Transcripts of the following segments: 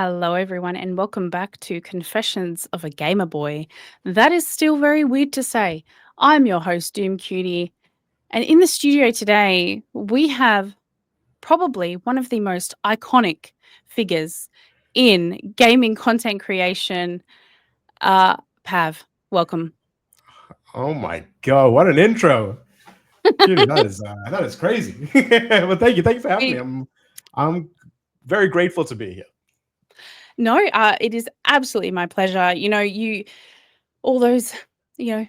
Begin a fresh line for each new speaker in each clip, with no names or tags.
Hello, everyone, and welcome back to Confessions of a Gamer Boy. That is still very weird to say. I'm your host, Doom Cutie, and in the studio today, we have probably one of the most iconic figures in gaming content creation. Pav, welcome.
Oh my god, what an intro. Cutie, that is crazy. Well, thank you for having me.
We-
I'm very grateful to be here.
no, it is absolutely my pleasure. All those, you know,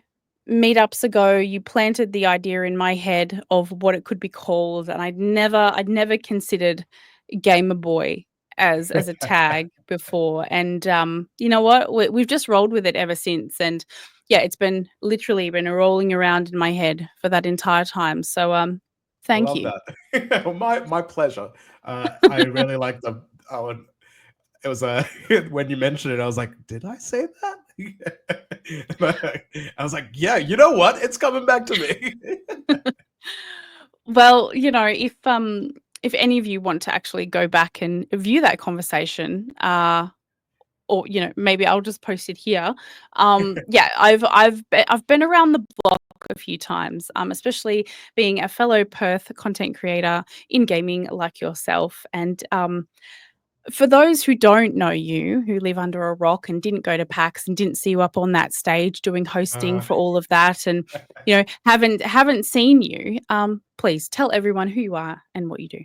meetups ago, you planted the idea in my head of what it could be called, and I'd never considered Gamer Boy as a tag before. And you know what? We've just rolled with it ever since. And yeah, it's been literally been rolling around in my head for that entire time. So
I
thank
love
you.
that. My pleasure. I really like the I would it was when you mentioned it, I was like, did I say that? I was like, yeah, you know what? It's coming back to me.
Well, if any of you want to actually go back and view that conversation, or maybe I'll just post it here. Yeah, I've been around the block a few times, especially being a fellow Perth content creator in gaming like yourself. And for those who don't know you, who live under a rock and didn't go to PAX and didn't see you up on that stage doing hosting
Uh,
for all of that, and haven't seen you, please tell everyone who you are and what you do.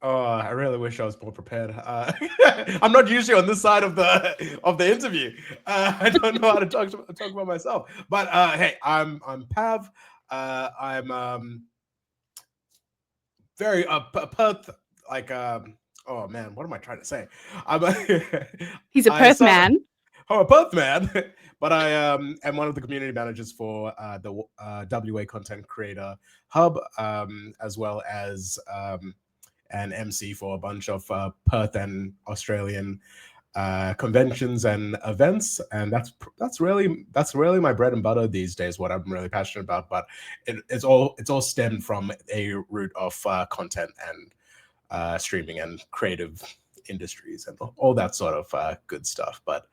Oh, I really wish I was more prepared. I'm not usually on this side of the interview. I don't know how to talk about myself. But hey, I'm Pav. I'm very Perth like oh man, what am I trying to say? I'm
He's a
I
Perth
started.
man.
I'm a Perth man, but I am one of the community managers for the WA Content Creator Hub, as well as an MC for a bunch of Perth and Australian conventions and events, and that's really my bread and butter these days. What I'm really passionate about, but it's all stemmed from a root of content and streaming and creative industries and all that sort of good stuff. But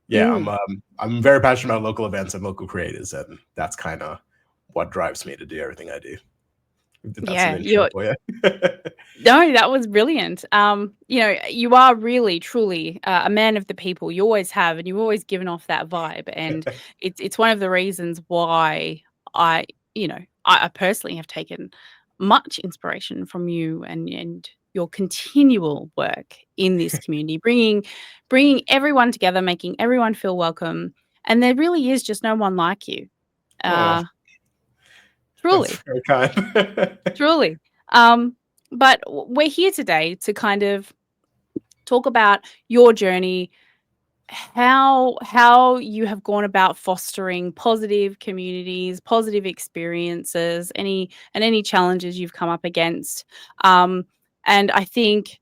yeah,
Mm.
I'm very passionate about local events and local creators, and that's kind of what drives me to do everything I do. That's an
Yeah,
intro
you're
for you.
no, that was brilliant. You are really, truly a man of the people. You always have, and you've always given off that vibe. And it's one of the reasons why I, I personally have taken much inspiration from you and your continual work in this community, bringing everyone together, making everyone feel welcome. And there really is just no one like you.
Oh,
Uh,
that's
truly.
very kind.
Truly. But we're here today to kind of talk about your journey, how you have gone about fostering positive communities, positive experiences, any challenges you've come up against. Um, and I think,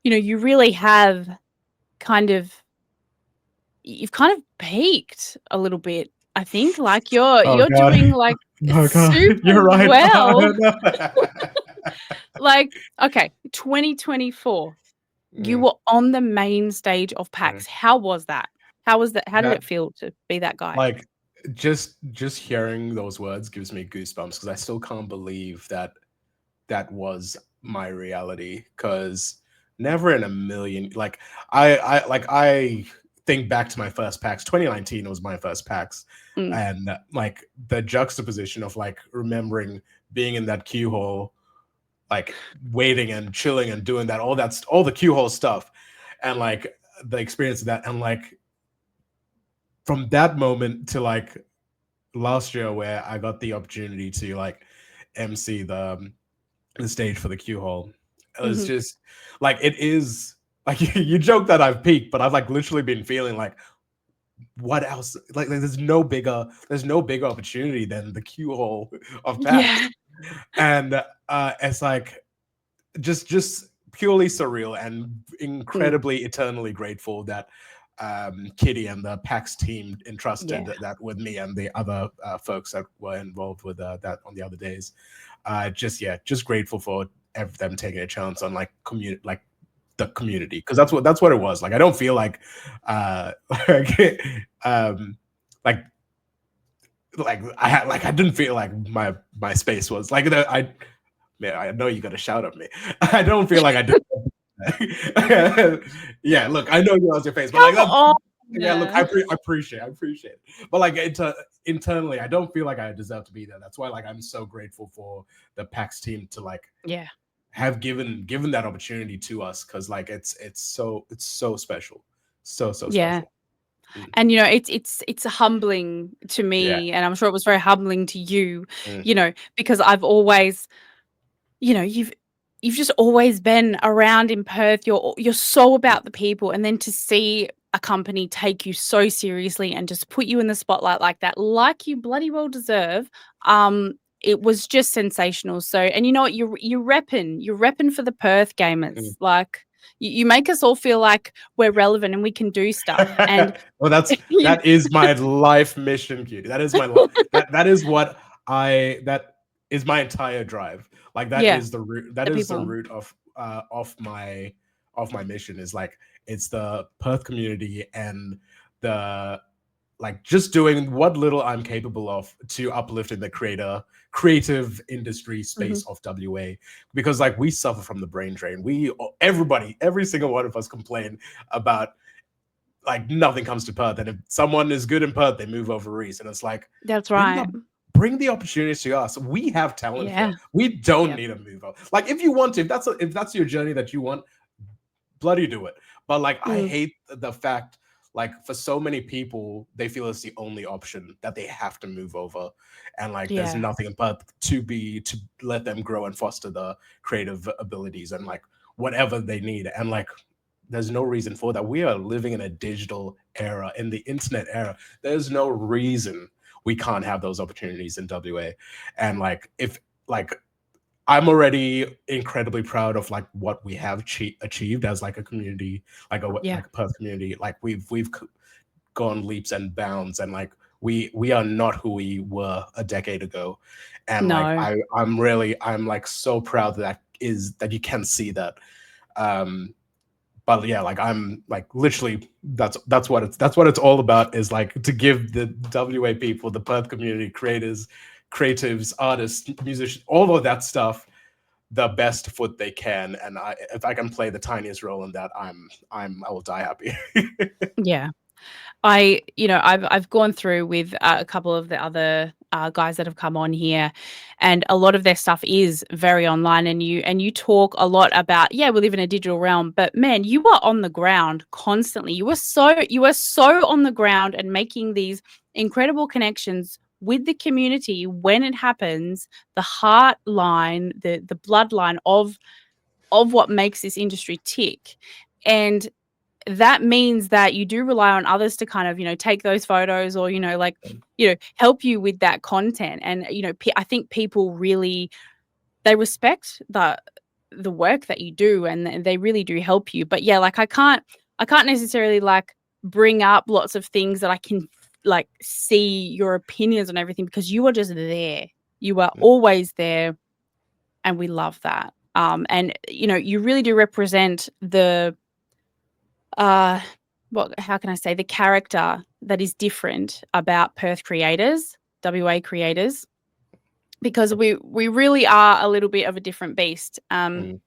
you really have kind of you've kind of peaked a little bit. I think like you're
Oh
you're
god.
doing like
Oh god.
super
You're right.
well. Like, okay, 2024. You
Mm,
were on the main stage of
mm.
PAX. How was that? How was that? How did
That
it feel to be that guy?
like just hearing those words gives me goosebumps because I still can't believe that that was my reality. Because never in a million, like I think back to my first PAX. 2019 was my first PAX,
Mm,
and like the juxtaposition of like remembering being in that queue hall, like waiting and chilling and doing that, all the queue hall stuff, and like the experience of that, and like from that moment to like last year where I got the opportunity to like MC the stage for the Q Hall. It was
mhm.
just like it is like you joke that I've peaked, but I've like literally been feeling like what else? Like there's no bigger opportunity than the Q Hall of PAX.
Yeah.
And it's like just purely surreal and
Mm,
incredibly eternally grateful that Kitty and the PAX team entrusted
yeah.
that with me and the other folks that were involved with that on the other days. Just grateful for them taking a chance on like the community, because that's what it was. Like I don't feel like like like I didn't feel like my space was like man, I know you got to shout at me. I don't feel like I did. Yeah, look, I know you lost your face, but like
Come
that.
on.
Yeah, look, I appreciate it. But like internally, I don't feel like I deserve to be there. That's why like I'm so grateful for the PAX team to like
Yeah.
have given that opportunity to us, because like it's so special. So
Yeah.
special.
And you know, it's humbling to
Yeah.
me, and I'm sure it was very humbling to you,
Mm.
you know, because I've always, you know, you've just always been around in Perth. You're so about the people, and then to see a company take you so seriously and just put you in the spotlight like that, like you bloody well deserve, it was just sensational. So, and you know what, you're repping for the Perth gamers.
Mm.
Like you make us all feel like we're relevant and we can do stuff. And
Well, that is my life mission, Cutie. That is my life. that is what that is my entire drive. Like that
Yeah,
is the root. That
the
is the
people.
root of my mission. Is like it's the Perth community and the like just doing what little I'm capable of to uplift in the creative industry space of WA, because like we suffer from the brain drain. Every single one of us complain about like nothing comes to Perth, and if someone is good in Perth, they move over east, and it's like
That's right.
bring the opportunities to us. We have talent
Yeah.
here. We don't
Yep.
need to move over. Like if you want to, if that's your journey that you want, bloody do it. But like I hate the fact, like for so many people, they feel it's the only option, that they have to move over, and like there's
Yeah.
nothing but to let them grow and foster the creative abilities and like whatever they need. And like there's no reason for that. We are living in a digital era, in the internet era. There's no reason we can't have those opportunities in WA. And like if like I'm already incredibly proud of like what we have achieved as like a community, like a Perth community. Like we've gone leaps and bounds, and like we are not who we were a decade ago. And like I'm like so proud that you can see that. But yeah, like I'm like literally that's what it's all about, is like to give the WA people, the Perth community, creatives, artists, musicians, all of that stuff, the best foot they can. And if I can play the tiniest role in that, I will die happy.
Yeah. I've gone through with a couple of the other guys that have come on here, and a lot of their stuff is very online, and you talk a lot about, we live in a digital realm, but man, you are on the ground constantly. You are so on the ground and making these incredible connections with the community when it happens, the heart line, the bloodline of what makes this industry tick. And that means that you do rely on others to kind of, take those photos or, help you with that content. And, I think people really, they respect the work that you do, and they really do help you. But yeah, like I can't necessarily like bring up lots of things that I can like see your opinions on everything, because you are just there. You are always there. And we love that. And, you really do represent the, how can I say, the character that is different about Perth creators, WA creators, because we really are a little bit of a different beast. But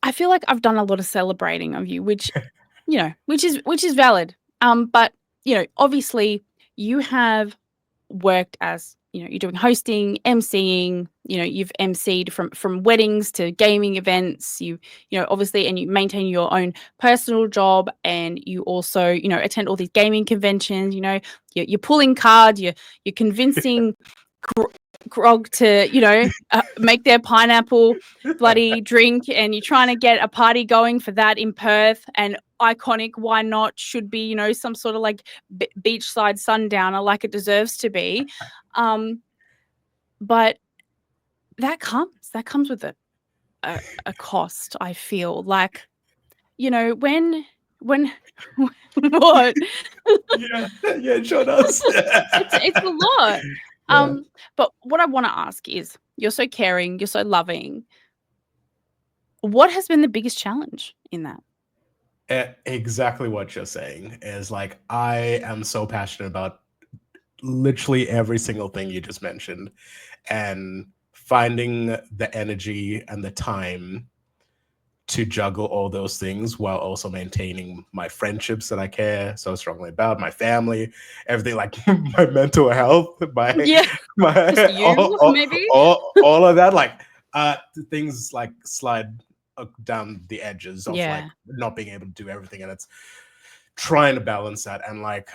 I feel like I've done a lot of celebrating of you, which, which is valid. But, obviously you have worked as, you're doing hosting, emceeing, you've emceed from weddings to gaming events, obviously, and you maintain your own personal job, and you also, attend all these gaming conventions, you're pulling cards, you're convincing Grog to, make their pineapple bloody drink, and you're trying to get a party going for that in Perth. And iconic, why not, should be, some sort of like beachside sundowner like it deserves to be. But that comes with a cost, I feel like, when what?
Yeah, it sure does.
It's a lot.
Yeah.
But what I want to ask is, you're so caring, you're so loving. What has been the biggest challenge in that?
Exactly what you're saying is like I am so passionate about literally every single thing you just mentioned, and finding the energy and the time to juggle all those things while also maintaining my friendships that I care so strongly about, my family, everything, like my mental health,
Yeah, just
my
you maybe?
all of that, like things like slide down the edges of like
Yeah.
not being able to do everything, and it's trying to balance that. And like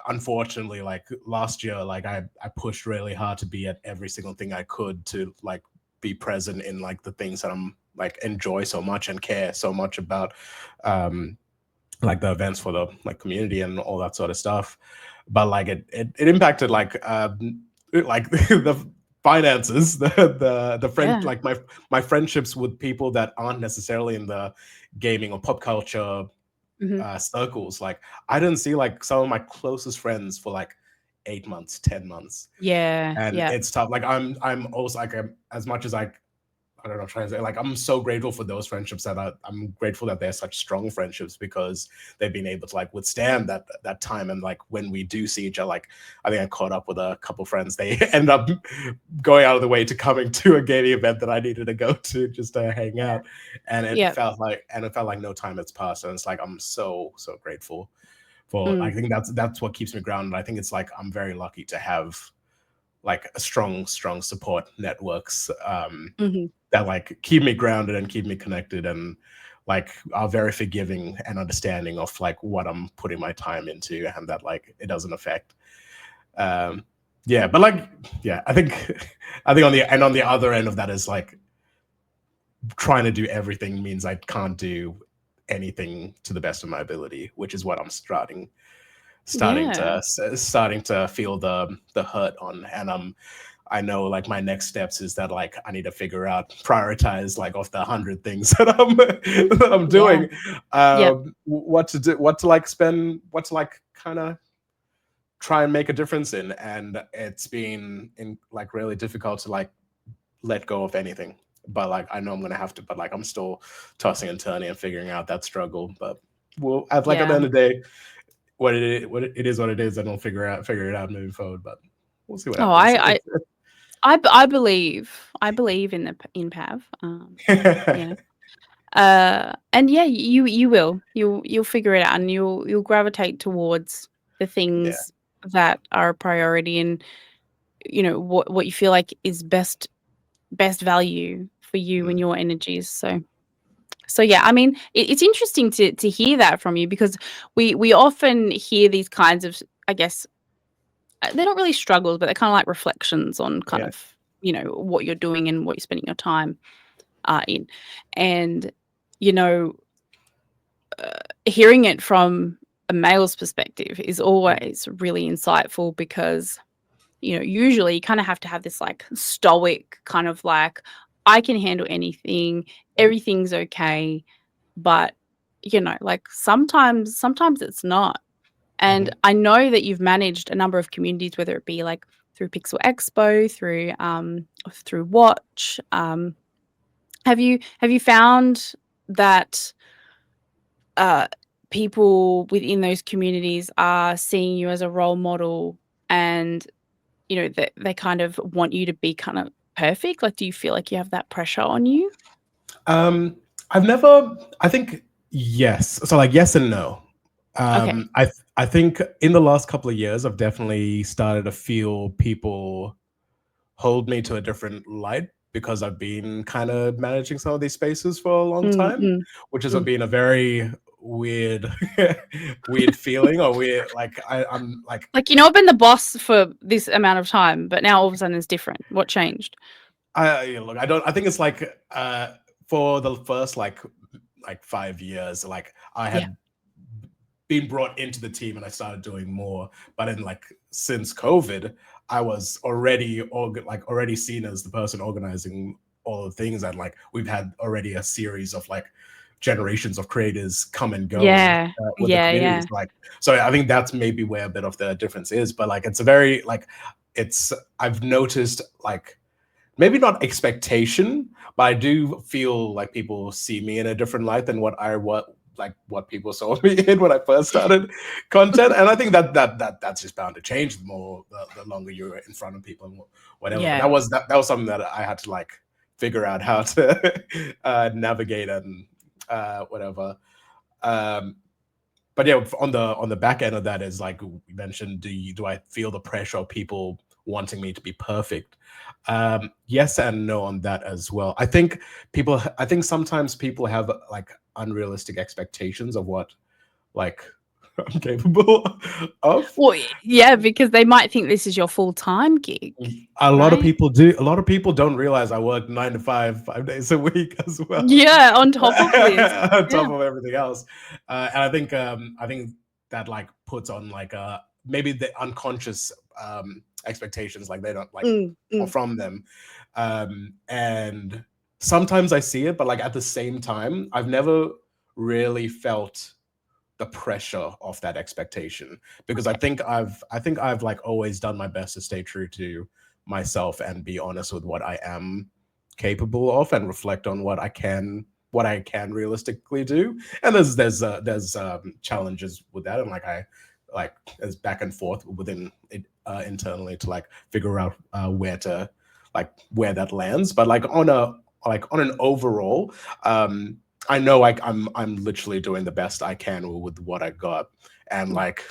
unfortunately, like last year, like I pushed really hard to be at every single thing I could to like be present in like the things that I'm like enjoy so much and care so much about, um like the events for the like community and all that sort of stuff. But like it impacted like the finances, the friend,
Yeah.
like my friendships with people that aren't necessarily in the gaming or pop culture
Mhm.
circles. Like I didn't see like some of my closest friends for like 8 months, 10 months,
Yeah,
and
yeah.
it's tough. Like I'm also like as much as I don't know, trying to say, like, I'm so grateful for those friendships that I'm grateful that they're such strong friendships because they've been able to like withstand that time. And like when we do see each other, like I think I caught up with a couple friends. They end up going out of the way to coming to a gaming event that I needed to go to just to hang out. And
Yeah.
it felt like no time has passed. And it's like I'm so grateful for. I
Mm.
think that's what keeps me grounded. I think it's like I'm very lucky to have like a strong support networks,
Mhm.
that like keep me grounded and keep me connected, and like are very forgiving and understanding of like what I'm putting my time into, and that like it doesn't affect. Um, yeah, but like yeah, I think I think on the other end of that is like trying to do everything means I can't do anything to the best of my ability, which is what I'm
Yeah.
starting to feel the hurt on. And I know like my next steps is that like I need to figure out, prioritize like of the 100 things that I'm
Yeah.
doing,
Yep.
what to do, what to like spend, what to like kind of try and make a difference in. And it's been in like really difficult to like let go of anything. But like I know I'm gonna have to, but like I'm still tossing and turning and figuring out that struggle. But well, at the
Yeah.
end of the day, what it is what it is, and I'll figure it out moving forward. But we'll see what
Oh,
happens.
I believe in in Pav. You know. And yeah, you will. You'll figure it out, and you'll gravitate towards the
Yeah.
things that are a priority, and you know what you feel like is best value for you and
Mm.
your energies. So yeah, I mean, it's interesting to hear that from you, because we often hear these kinds of, I guess, they're not really struggles, but they're kind of like reflections on kind
Yeah.
of, you know, what you're doing and what you're spending your time in. And, you know, hearing it from a male's perspective is
Mm.
always really insightful, because, you know, usually you kind of have to have this like stoic kind of like, I can handle anything, everything's okay. But, you know, like sometimes it's not. And
Mhm.
I know that you've managed a number of communities, whether it be like through Pixel Expo, through Watch. Have you found that uh, people within those communities are seeing you as a role model, and you know that they kind of want you to be kind of perfect? Like, do you feel like you have that pressure on you?
Um, I've never. I think yes. So like yes and no.
Okay.
I think in the last couple of years, I've definitely started to feel people hold me to a different light because I've been kind of managing some of these spaces for a long
Mm,
time,
mm,
which has
mm.
been a very weird, weird feeling, or weird. Like I'm like
Like, you know, I've been the boss for this amount of time, but now all of a sudden it's different. What changed?
look. I don't. I think it's like for the first like 5 years, like I
Yeah.
had been brought into the team and I started doing more. But then like since COVID, I was already seen as the person organizing all the things, and like we've had already a series of like generations of creators come and go
Yeah.
with the
Yeah,
communities.
yeah.
Like so I think that's maybe where a bit of the difference is. But like it's a very like it's I've noticed like maybe not expectation, but I do feel like people see me in a different light than what people saw me in when I first started content. And I think that's just bound to change the longer you're in front of people and whatever. But
Yeah.
that was something that I had to like figure out how to navigate and whatever. But yeah, on the back end of that is like we mentioned, do I feel the pressure of people wanting me to be perfect? Yes and no on that as well. I think sometimes people have like unrealistic expectations of what like I'm capable of.
Well, yeah, because they might think this is your full-time gig.
A lot of
right?
people do. A lot of people don't realize I work 9 to 5, 5 days a week as well.
Yeah, on top of this.
On top of everything else. And I think that like puts on like maybe the unconscious expectations, like they don't like from them. And sometimes I see it, but like at the same time, I've never really felt the pressure of that expectation, because I think I've like always done my best to stay true to myself and be honest with what I am capable of and reflect on what I can realistically do. And there's challenges with that, and like there's back and forth within it internally to like figure out where that lands. But like on an overall, I know like I'm literally doing the best I can with what I got, and like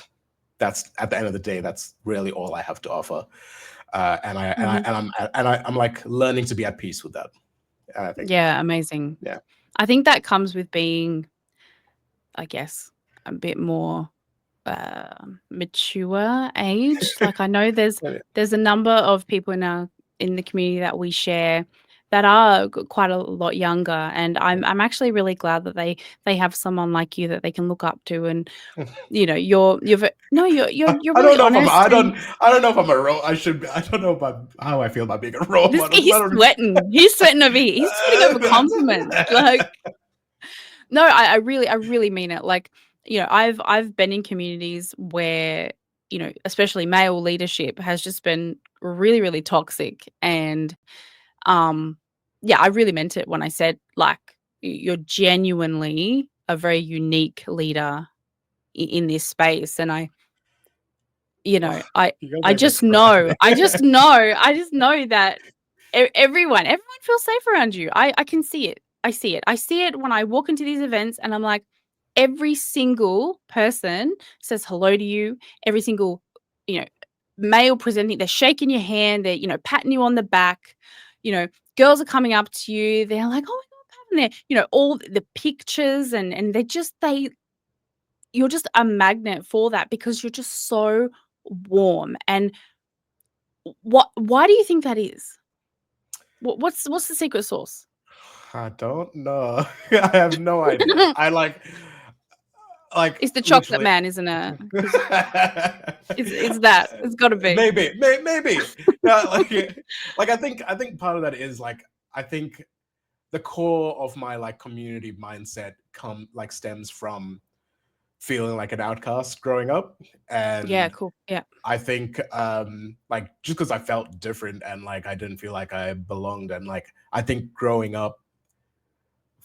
that's at the end of the day, that's really all I have to offer. I'm like learning to be at peace with that. I think.
Yeah, amazing.
Yeah.
I think that comes with being, I guess, a bit more mature age. Like I know there's a number of people in the community that we share that are quite a lot younger, and I'm actually really glad that they have someone like you that they can look up to, and you know you're really honest.
I don't know if I'm a role. I don't know about how I feel about being a role model.
He's sweating. He's sweating over here. He's sweating over compliments. Like, no, I really mean it. Like, you know, I've been in communities where, you know, especially male leadership has just been really, really toxic. And yeah, I really meant it when I said like you're genuinely a very unique leader in this space. And I just know that everyone feels safe around you. I can see it. I see it when I walk into these events, and I'm like, every single person says hello to you. Every single, you know, male presenting, they're shaking your hand, they're, you know, patting you on the back. You know, girls are coming up to you. They're like, oh my God, and they're, you know, all the pictures, and you're just a magnet for that because you're just so warm. And why do you think that is? What's the secret sauce?
I don't know. I have no idea. I like
it's the chocolate man, isn't it? It's that. It's got to be.
Maybe. Like I think part of that is like, I think the core of my like community mindset stems from feeling like an outcast growing up. And
yeah, cool. Yeah,
I think like just because I felt different and like I didn't feel like I belonged, and like I think growing up,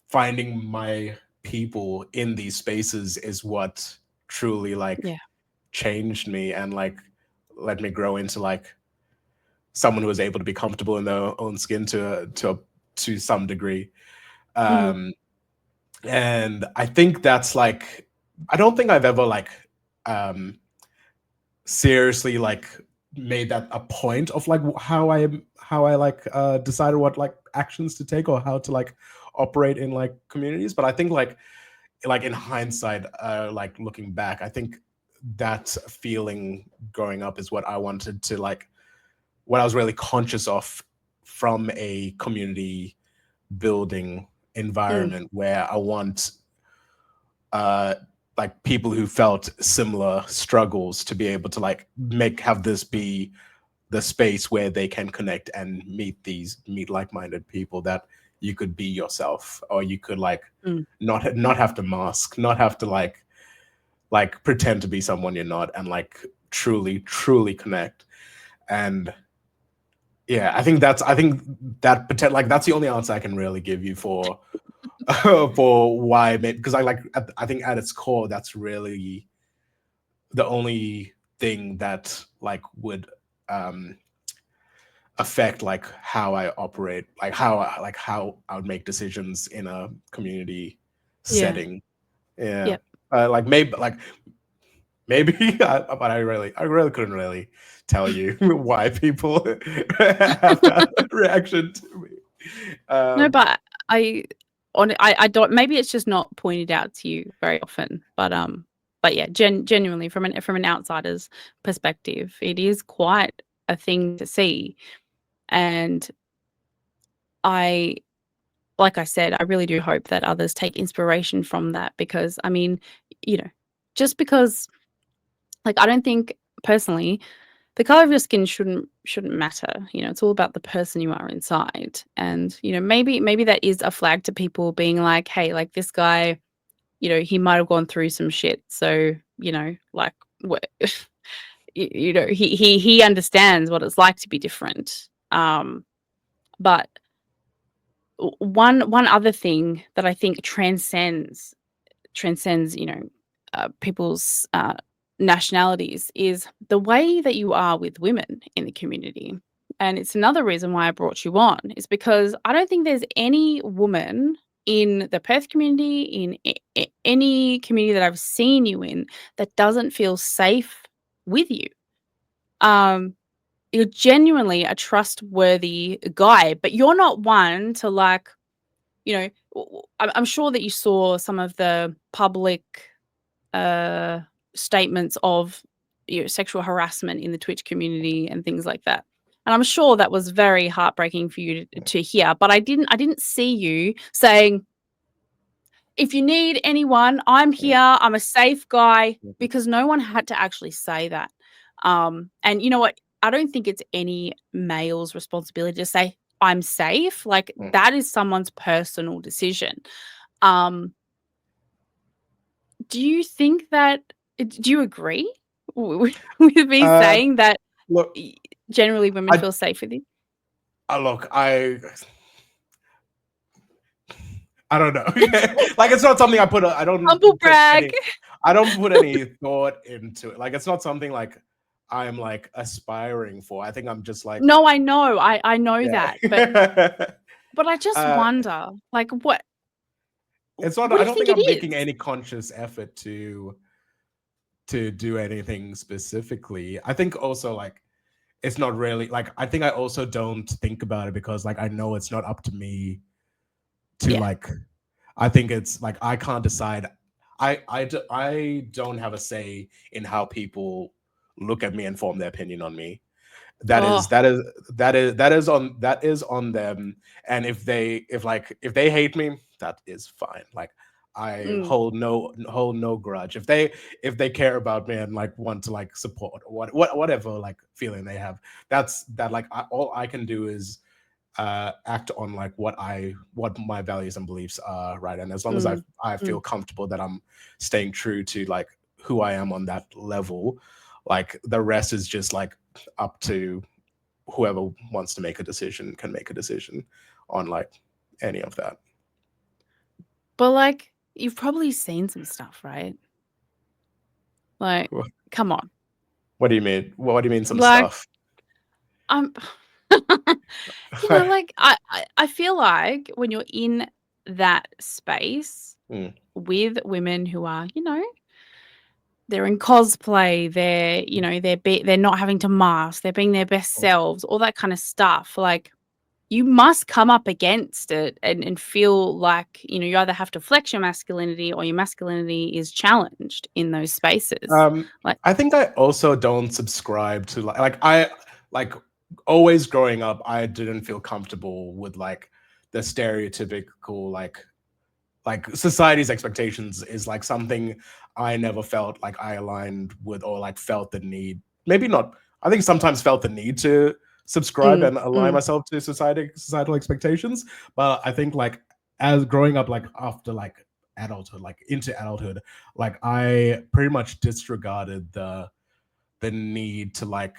finding my people in these spaces is what truly like changed me and like let me grow into like someone who was able to be comfortable in their own skin to some degree. And I think that's like, I don't think I've ever like seriously like made that a point of like how I like decided what like actions to take or how to like operate in like communities. But I think like in hindsight, like looking back, I think that feeling growing up is what I wanted to like, what I was really conscious of from a community building environment where I want like people who felt similar struggles to be able to like have this be the space where they can connect and meet like-minded people, that you could be yourself, or you could like not have to mask, not have to like pretend to be someone you're not, and like truly connect. And Yeah, I think that's the only answer I can really give you for for why, because I think at its core that's really the only thing that like would um affect like how I operate, like how I would make decisions in a community
Yeah.
setting. Yeah.
Yep.
Maybe but I really couldn't really tell you why people have that reaction to me.
No,
Um,
but I don't, maybe it's just not pointed out to you very often, but yeah, genuinely from an outsider's perspective, it is quite a thing to see. And I, like I said, I really do hope that others take inspiration from that, because I mean, you know, just because, like, I don't think personally the color of your skin shouldn't matter. You know, it's all about the person you are inside. And, you know, maybe that is a flag to people being like, hey, like this guy, you know, he might have gone through some shit. So, you know, like what you know, he understands what it's like to be different. But one other thing that I think transcends, you know, people's nationalities is the way that you are with women in the community. And it's another reason why I brought you on, is because I don't think there's any woman in the Perth community, in any community that I've seen you in, that doesn't feel safe with you. You're genuinely a trustworthy guy, but you're not one to, like, you know, I'm sure that you saw some of the public statements of, you know, sexual harassment in the Twitch community and things like that. And I'm sure that was very heartbreaking for you to hear. But I didn't see you saying, if you need anyone, I'm here. I'm a safe guy, because no one had to actually say that. And you know what? I don't think it's any male's responsibility to say, I'm safe. Like, that is someone's personal decision. Do you think that, do you agree with me saying that
look,
generally women
I
feel safe with you?
look, I don't know. Like, it's not something I don't
Humble
put
brag.
any I don't put any thought into it. Like, it's not something like I'm like aspiring for. I think I'm just like,
No, I know. I know that.
yeah.
But I just
uh,
wonder, like, what
it's not.
do
I
you
don't
think
think
it
I'm making
is?
any conscious effort to do anything specifically. I think also like it's not really like, I think I also don't think about it because like I know it's not up to me to
Yeah.
like, I think it's like I can't decide. I don't have a say in how people look at me and form their opinion on me. That is
Oh.
that is that is on them. And if they hate me, that is fine. Like, I
Mm,
hold no grudge. If they care about me and like want to like support or whatever like feeling they have, all I can do is act on like what my values and beliefs are, right? And as long as
mm,
I feel
mm.
comfortable that I'm staying true to like who I am on that level, like the rest is just like up to whoever wants to make a decision can make a decision on like any of that.
But, like, you've probably seen some stuff, right? Like, come on.
What do you mean? What do you mean some
Like,
stuff?
I'm you know, like, I feel like when you're in that space
Mm.
with women who are, you know, they're in cosplay, they're, you know, they're not having to mask, they're being their best selves, all that kind of stuff. Like, you must come up against it and feel like, you know, you either have to flex your masculinity or your masculinity is challenged in those spaces.
Um,
Like,
I think I also don't subscribe to like always growing up, I didn't feel comfortable with like the stereotypical like society's expectations is like something I never felt like I aligned with or like felt the need. Maybe not. I think sometimes felt the need to subscribe and align
mm,
myself to societal expectations. But I think like as growing up, like after like adulthood, like into adulthood, like I pretty much disregarded the need to like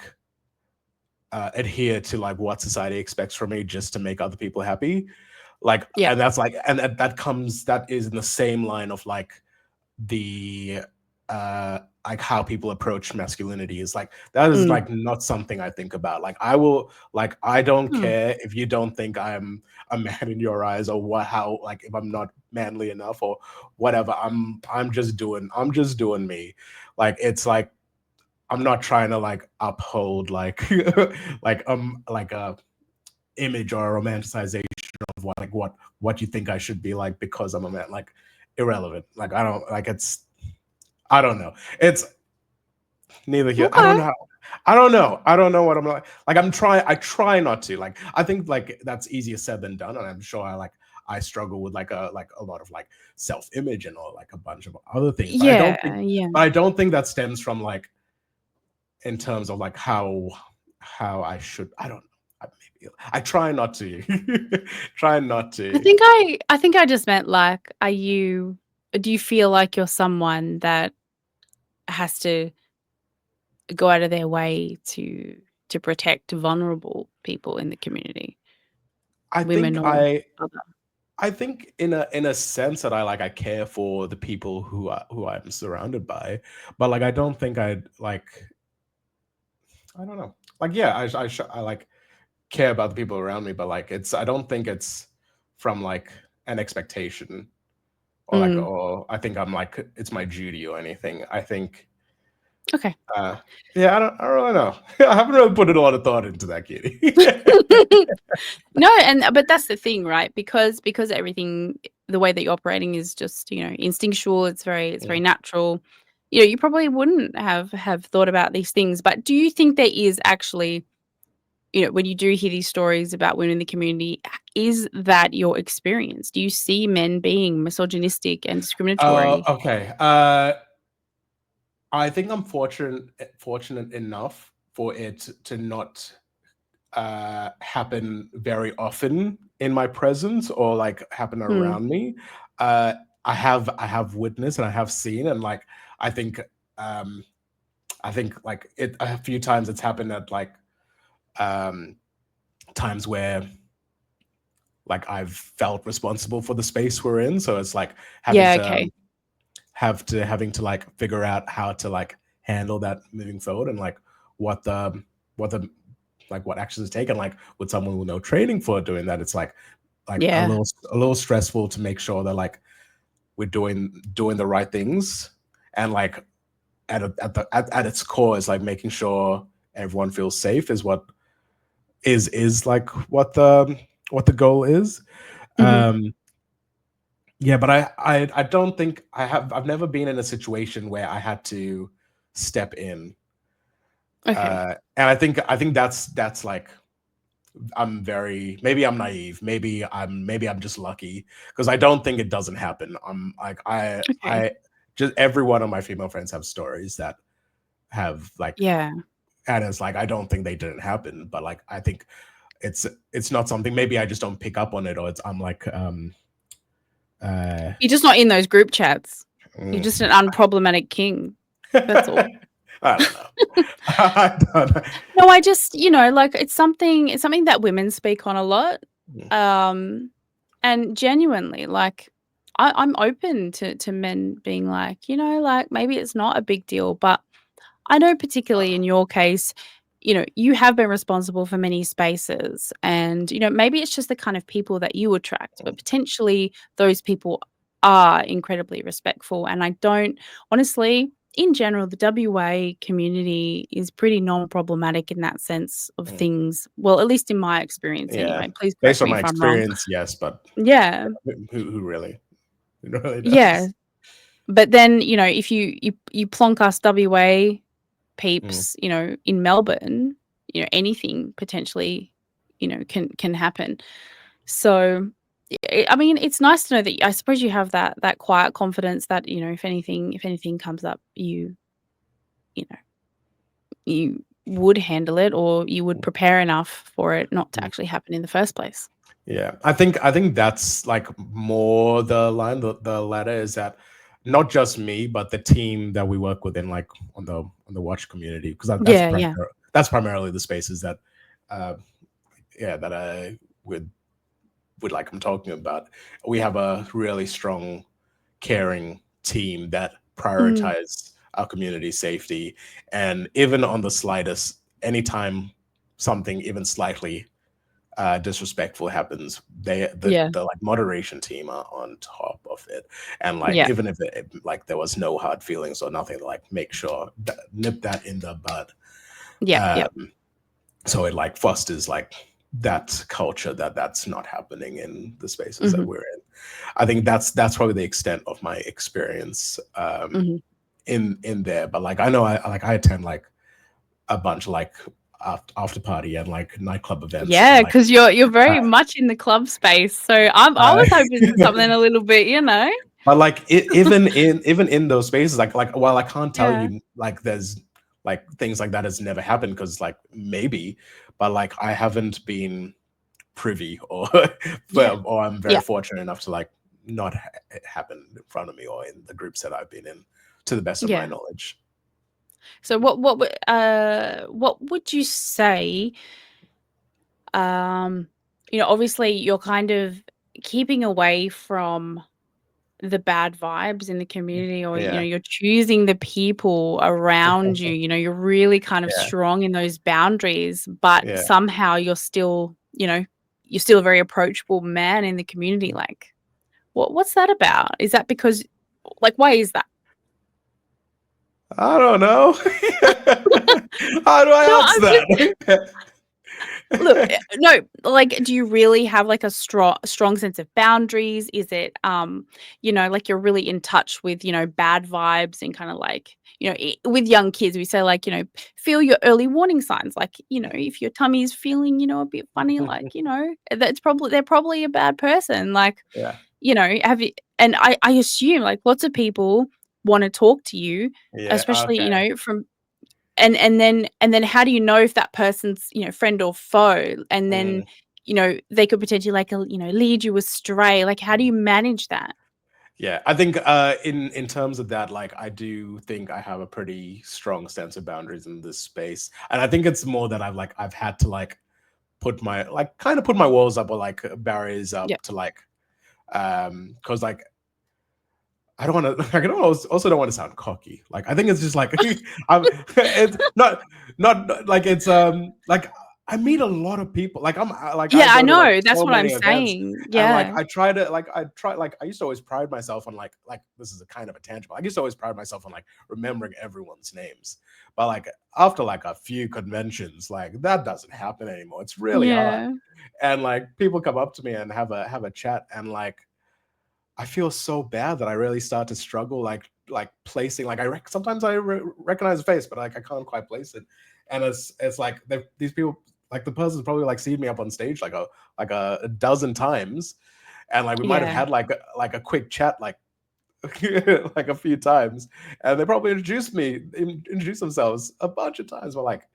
adhere to like what society expects from me just to make other people happy. Like,
Yeah.
and that's like, and that is in the same line of like the like how people approach masculinity is like that is
Mm.
like not something I think about. Like I will like I don't
Hmm.
care if you don't think I'm a man in your eyes or what how like if I'm not manly enough or whatever. I'm just doing me. Like it's like I'm not trying to like uphold like like a image or a romanticization of what you think I should be like because I'm a man. Like irrelevant. Like I don't like it's I don't know. It's neither here. I don't
Okay.
know. I don't know. I don't know what I'm like. Like I'm trying. I try not to. Like I think like that's easier said than done, and I'm sure I struggle with like a lot of like self image and all like a bunch of other things. But
Yeah. Yeah.
I don't think that stems from like in terms of like how I should. I don't know. Maybe I try not to. Try not to.
I think I just meant like, do you feel like you're someone that has to go out of their way to protect vulnerable people in the community,
I
women
think
or other?
I think in a sense that I care for the people who I'm surrounded by, but like I don't think I'd like I don't know. Like yeah, I like care about the people around me, but like it's I don't think it's from like an expectation or like
Mm.
or I think I'm like it's my duty or anything. I think
Okay.
yeah, I don't really know. I haven't really put a lot of thought into that, Kitty.
No, but that's the thing, right? Because everything, the way that you're operating is just, instinctual. It's very
Mm.
natural. You probably wouldn't have thought about these things. But do you think there is actually, when you do hear these stories about women in the community, is that your experience? Do you see men being misogynistic and discriminatory?
Okay. I think I'm fortunate enough for it to not happen very often in my presence or like happen
Hmm.
around me. I have witnessed and I have seen and like I think um I think like it a few times it's happened at like um times where like I've felt responsible for the space we're in. So it's like having
Yeah.
to
Okay.
having to like figure out how to like handle that moving forward and like what the what the like what actions to take and like with someone with no training for doing that it's like
Yeah.
a little stressful to make sure that like we're doing the right things and like at its core is like making sure everyone feels safe is what is like what the goal is.
Hmm.
um yeah, but I don't think I've never been in a situation where I had to step in.
Okay.
And I think that's like I'm very maybe I'm naive, maybe I'm just lucky because I don't think it doesn't happen. I'm like
Okay.
I just every one of my female friends have stories that have like
Yeah.
and it's like I don't think they didn't happen, but like I think it's not something maybe I just don't pick up on it or it's I'm like uh
You're just not in those group chats. You're
mm.
just an unproblematic king. That's all.
I don't know. I don't know.
No, I just, like it's something that women speak on a lot.
Mm,
And genuinely, like I'm open to men being like, like maybe it's not a big deal, but I know particularly in your case, you have been responsible for many spaces and, maybe it's just the kind of people that you attract, but
mm,
potentially those people are incredibly respectful. And I don't honestly, in general, the WA community is pretty non-problematic in that sense of
mm.
things. Well, at least in my experience
Yeah.
anyway. Please
Based
correct
on
me
my
if I'm wrong.
experience, yes, but
Yeah.
who really? Who really
Yeah.
does?
But then, if you plonk us WA
Mm,
peeps, in Melbourne, anything potentially, can happen. So, I mean, it's nice to know that I suppose you have that quiet confidence that, if anything comes up, you know, you would handle it or you would
mm,
prepare enough for it not to
mm.
actually happen in the first place.
Yeah. I think that's like more the line, the latter is that not just me, but the team that we work within like on the watch community, because
Yeah, yeah.
that's primarily the spaces that that I would like I'm talking about. We have a really strong, caring team that
Mm,
prioritize our community safety, and even on the slightest, anytime something even slightly disrespectful happens,
yeah,
the like moderation team are on top of it, and like
yeah,
even if like there was no hard feelings or nothing, like make sure that, nip that in the bud.
yeah, yeah.
Um, so it like fosters like that culture that's not happening in the spaces that
Hmm.
we're in. I think that's probably the extent of my experience
Hmm.
in there. But like I know I attend like a bunch like after party and like nightclub events and
Yeah,
like
because you're very
uh,
much in the club space. So I
uh,
was hoping for something a little bit, you know.
but like even in those spaces, like while I can't tell
Yeah,
you like there's like things like that has never happened because like maybe, but like I haven't been privy or
yeah,
or I'm very
yeah.
fortunate enough to like not happen in front of me or in the groups that I've been in, to the best of my
Yeah.
knowledge.
So what would you say? Um, obviously you're kind of keeping away from the bad vibes in the community, or
Yeah,
you're choosing the people around you. You're really kind of
yeah,
strong in those boundaries, but
yeah.
somehow you're still a very approachable man in the community. Like, what's that about? Is that because, like, why is that?
I don't know. How do
No,
I answer
I'm just
that?
look. No, like, do you really have like a strong sense of boundaries? Is it like you're really in touch with bad vibes, and kind of like with young kids we say, like, feel your early warning signs. Like, if your tummy is feeling a bit funny, like, they're probably a bad person. Like,
Yeah,
have you? And I assume like lots of people want to talk to you,
yeah.
especially
Okay.
from and then how do you know if that person's friend or foe? And then
Mm.
they could potentially, like, lead you astray. Like, how do you manage that?
Yeah, I think in terms of that, like I do think I have a pretty strong sense of boundaries in this space, and I think it's more that I've had to like put my like kind of put my walls up or like barriers
Yeah,
up to like because like I don't want to. I also don't want to sound cocky. Like I think it's just like I'm. It's not like it's like I meet a lot of people. Like I
yeah, I
go to like
know, that's
so
what I'm
many events,
saying.
and like
Yeah,
I try like I used to always pride myself on like this is a kind of a tangible. I used to always pride myself on like remembering everyone's names, but like after like a few conventions, like that doesn't happen anymore. It's really hard,
yeah,
and like people come up to me and have a chat, and like I feel so bad that I really start to struggle, like placing, like sometimes I recognize a face, but like I can't quite place it, and it's like these people, like the person's probably like seen me up on stage like a dozen times, and like we might have
yeah.
had like a quick chat like like a few times, and they probably introduce themselves a bunch of times, but like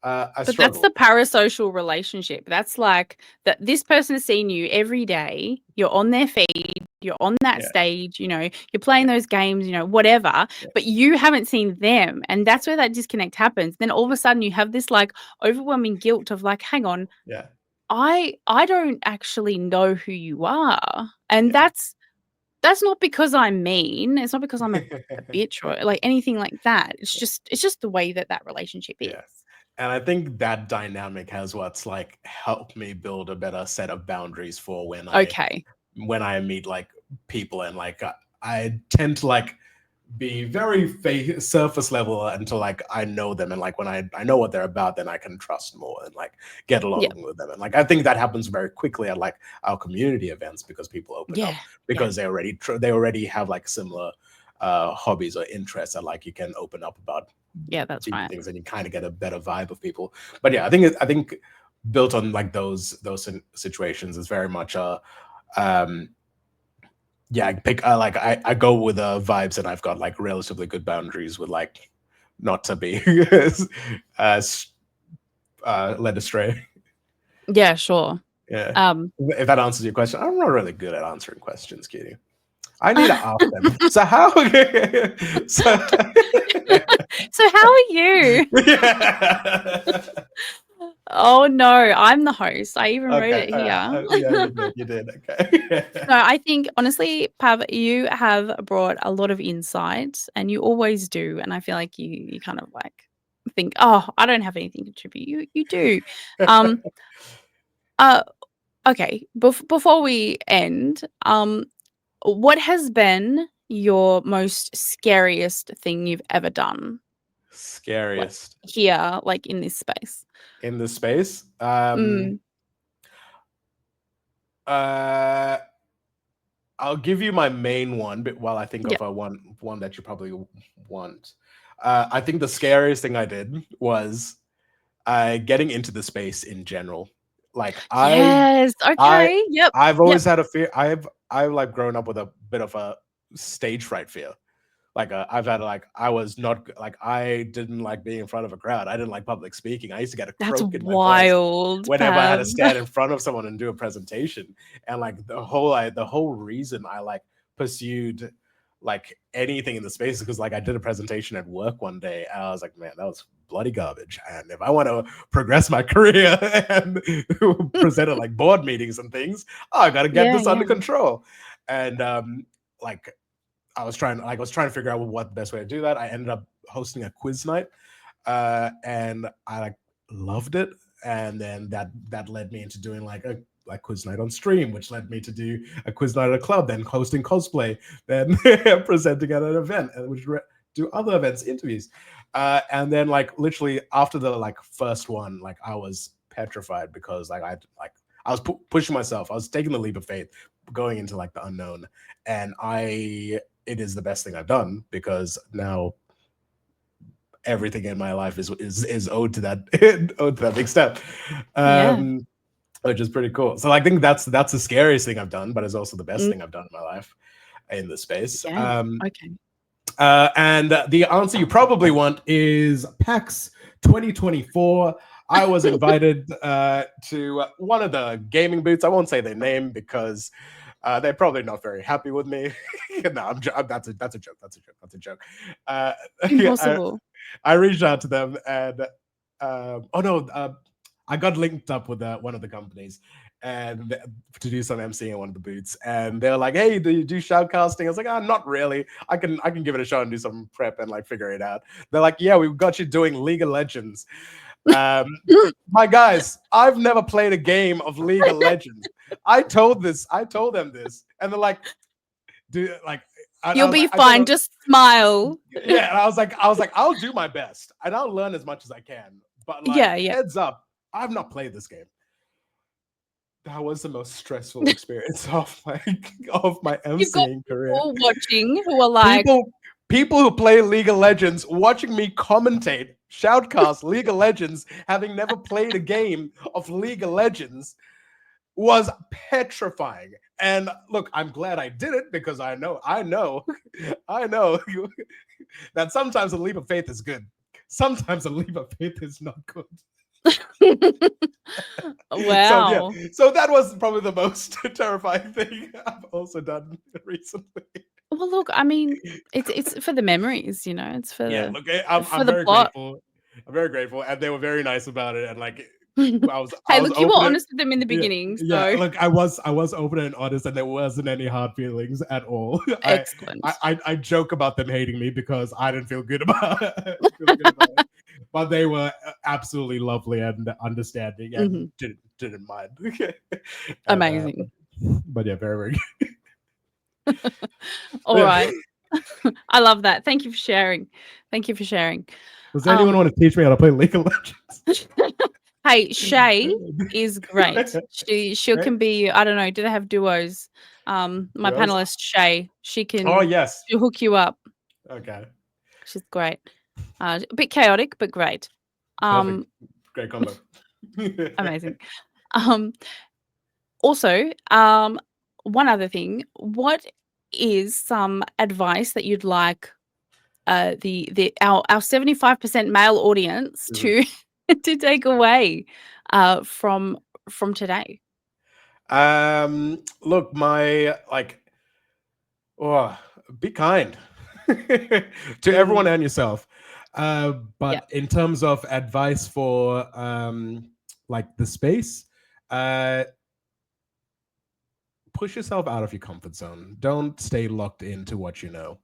I
But that's
struggle.
the parasocial relationship. That's like that this person has seen you every day. You're on their feed, you're on that
Yeah,
stage, you're playing
yeah,
those games, whatever,
yeah,
but you haven't seen them. And that's where that disconnect happens. Then all of a sudden you have this like overwhelming guilt of like, hang on,
yeah,
I don't actually know who you are. And
yeah.
that's not because I'm mean. It's not because I'm a bitch or like anything like that. It's just the way that relationship is.
Yeah. And I think that dynamic has what's like helped me build a better set of boundaries for
Okay.
when I meet like people, and like I tend to like be very surface level until like I know them, and like when I know what they're about, then I can trust more and like get
Yeah.
along with them. And like I think that happens very quickly at like our community events because people open
Yeah.
up
Yeah.
because they already have like similar hobbies or interests that like you can open up about
Yeah, that's
deeper
right.
things, and you kind of get a better vibe of people. But yeah, I think built on like those situations is very much a um yeah, I go with vibes, and I've got like relatively good boundaries with like not to be as led astray.
Yeah, sure.
Yeah.
Um,
If that answers your question, I'm not really good at answering questions, Kitty. I need to ask them. So how? So
so how are you?
yeah.
Oh no, I'm the host. I even wrote
Okay,
it here.
yeah, you did. Okay.
No, I think honestly, Pav, you have brought a lot of insight, and you always do. And I feel like you kind of like think, oh, I don't have anything to contribute. You do. Um. Okay. Before we end, what has been your most scariest thing you've ever done? Like
Scariest
here, like in this space.
in the space.
Mm.
Uh, I'll give you my main one, but while I think
Yeah.
of a one that you probably want. I think the scariest thing I did was getting into the space in general. Like
Yes.
I
Okay. Yep.
I've
Yep.
always had a fear. I've like grown up with a bit of a stage fright fear. Like I've had like I was not like I didn't like being in front of a crowd. I didn't like public speaking. I used to get a
That's
croak in my voice
wild,
whenever I had to
Pav.
stand in front of someone and do a presentation. And like the whole reason I like pursued like anything in the space is because like I did a presentation at work one day and I was like, man, that was bloody garbage. And if I want to progress my career and present at like board meetings and things, I got to get
Yeah,
this under
yeah.
control. And like I was trying to figure out what the best way to do that. I ended up hosting a quiz night, and I like loved it. And then that led me into doing like a quiz night on stream, which led me to do a quiz night at a club, then hosting cosplay, then presenting at an event, and which do other events, interviews, and then like literally after the like first one, like I was petrified because like I was pushing myself. I was taking the leap of faith, going into like the unknown, and it is the best thing I've done because now everything in my life is owed to that owed to that big step,
Yeah.
which is pretty cool. So I think that's the scariest thing I've done, but it's also the best
Mm,
thing I've done in my life in this space.
yeah. Okay.
And the answer you probably want is PAX 2024. I was invited to one of the gaming booths. I won't say their name because they're probably not very happy with me. No, that's a joke. That's a joke. Uh, I,
Impossible.
I reached out to them and oh no, I got linked up with one of the companies and to do some MCing at one of the booths, and they're like, "Hey, do you do shoutcasting?" I was like, not really. I can give it a shot and do some prep and like figure it out." They're like, "Yeah, we've got you doing League of Legends." My guys, I've never played a game of League of Legends. I told them this, and they're like, "Do like."
You'll be fine. Just smile.
Yeah, and I was like, I'll do my best and I'll learn as much as I can. But like,
Yeah, yeah.
heads up, I've not played this game. That was the most stressful experience of my
You've got
MCing career.
people watching who are like,
People who play League of Legends watching me commentate shoutcast League of Legends, having never played a game of League of Legends, was petrifying. And look, I'm glad I did it because I know that sometimes a leap of faith is good. Sometimes a leap of faith is not good.
wow.
So that was probably the most terrifying thing I've also done recently.
Well, look, I mean, it's for the memories, you know. It's for the
Look, I'm
the
very
plot.
grateful. I'm very grateful, and they were very nice about it. And like, I was
Hey, look, you were
open.
honest with them in the beginning, so
Look, I was open and honest, and there wasn't any hard feelings at all.
excellent.
I joke about them hating me because I didn't feel good about it. But they were absolutely lovely and understanding and didn't mind. And,
Amazing.
but yeah, very, very
All right. I love that. Thank you for sharing. Thank you for sharing.
Does anyone want to teach me how to play League of Legends?
Hey, Shay is great. She
Right?
can be, I don't know, do they have duos? My
Duos?
panelist Shay, she can
Oh yes.
she'll hook you up.
Okay.
She's great. A bit chaotic, but great.
Perfect. Great combo.
Amazing. Also, one other thing, what is some advice that you'd like our 75% male audience to to take away from today?
Look, my be kind to everyone and yourself.
Yeah.
But in terms of advice for like the space, push yourself out of your comfort zone. Don't stay locked into what you know.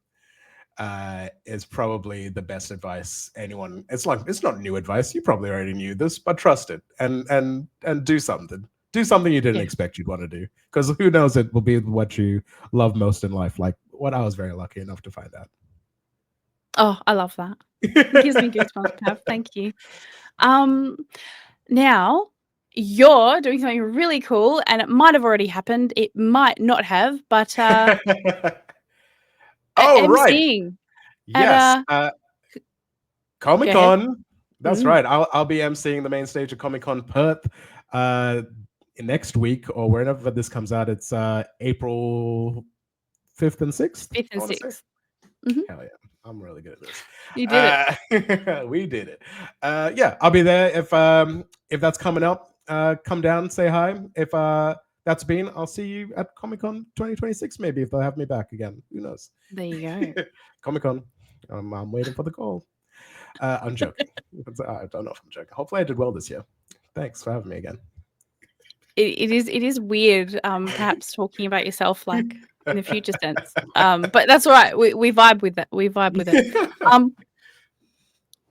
Is probably the best advice anyone. It's like, it's not new advice. You probably already knew this, but trust it and do something. Do something you didn't
Yeah.
expect you'd want to do, because who knows, it will be what you love most in life. Like what I was very lucky enough to find out.
Oh, I love that. It gives me goosebumps, Pav. Thank you. Now you're doing something really cool, and it might have already happened. It might not have, but
Oh, right.
emceeing at
Yes.
Go
Comic
ahead.
Con. That's
Mm.
right. I'll be emceeing the main stage of Comic Con Perth next week, or whenever this comes out. It's April 5th and 6th.
5th
I
and
wanna say.
6th. Mhm.
Hell yeah. I'm really good at this.
You did
it. We did it. Yeah, I'll be there if that's coming up. Come down, say hi. If that's been, I'll see you at Comic Con 2026, maybe, if they'll have me back again. Who knows?
There you go.
Comic Con. I'm waiting for the call. I'm joking. I don't know if I'm joking. Hopefully I did well this year. Thanks for having me again.
It is weird, perhaps talking about yourself like in the future sense. But that's all right. We vibe with that. We vibe with it.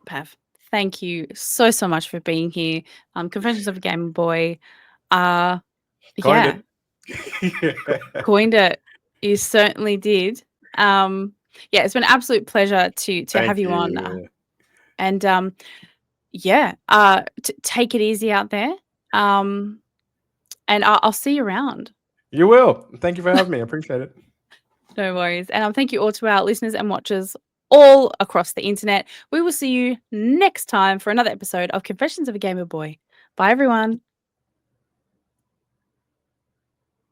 Pav, thank you so much for being here. Confessions of a Game Boy.
Coined
Yeah,
it.
coined it. You certainly did. Yeah, it's been an absolute pleasure to
Thank
have you on.
you.
And yeah, take it easy out there. And I'll see you around.
You will. Thank you for having me. I appreciate it.
No worries. And thank you all to our listeners and watchers all across the internet. We will see you next time for another episode of Confessions of a Gamer Boy. Bye, everyone.